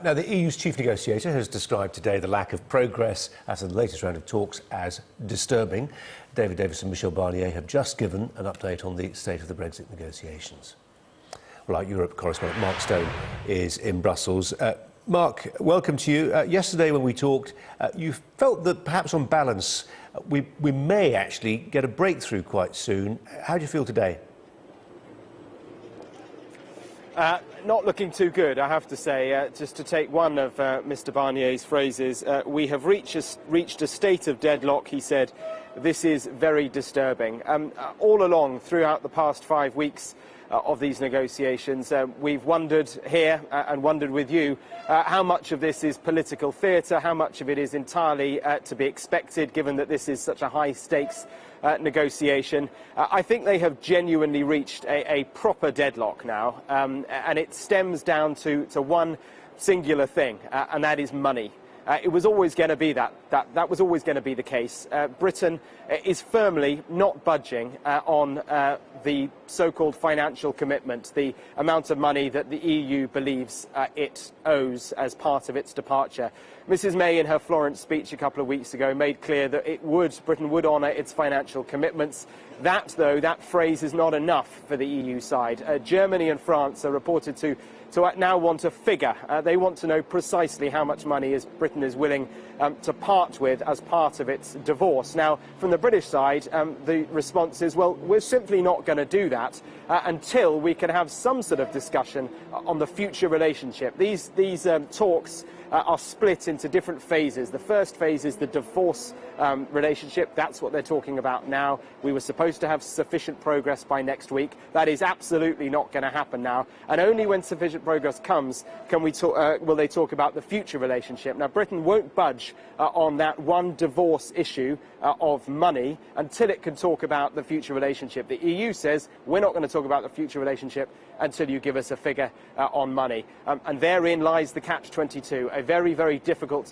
Now, the EU's chief negotiator has described today the lack of progress after the latest round of talks as disturbing. David Davis and Michel Barnier have just given an update on the state of the Brexit negotiations. Well, our Europe correspondent Mark Stone is in Brussels. Mark, welcome to you. Yesterday when we talked, you felt that perhaps on balance we may actually get a breakthrough quite soon. How do you feel today? Not looking too good, I have to say. Just to take one of Mr Barnier's phrases, we have reached a state of deadlock, he said. This is very disturbing. All along, throughout the past 5 weeks of these negotiations, we've wondered here and wondered with you how much of this is political theatre, how much of it is entirely to be expected, given that this is such a high-stakes negotiation. I think they have genuinely reached a proper deadlock now, and it stems down to one singular thing, and that is money. It was always going to be that was always going to be the case. Britain is firmly not budging on the so-called financial commitment, the amount of money that the EU believes it owes as part of its departure. Mrs May, in her Florence speech a couple of weeks ago, made clear that Britain would honour its financial commitments. That, though, that phrase is not enough for the EU side. Germany and France are reported to now want a figure. They want to know precisely how much money Britain is willing to part with as part of its divorce. Now, from the British side, the response is, well, we're simply not going to do that until we can have some sort of discussion on the future relationship. These talks are split into different phases. The first phase is the divorce relationship. That's what they're talking about now. We were supposed to have sufficient progress by next week. That is absolutely not going to happen now. And only when sufficient progress comes will they talk about the future relationship. Now, Britain won't budge on that one divorce issue of money until it can talk about the future relationship. The EU says, we're not going to talk about the future relationship until you give us a figure on money. And therein lies the catch-22, a very, very difficult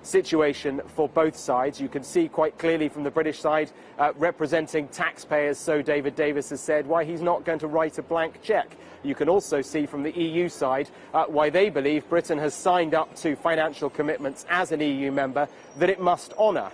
situation for both sides. You can see quite clearly from the British side, representing taxpayers, so David Davis has said, why he's not going to write a blank cheque. You can also see from the EU side why they believe Britain has signed up to financial commitments as an EU member that it must honour.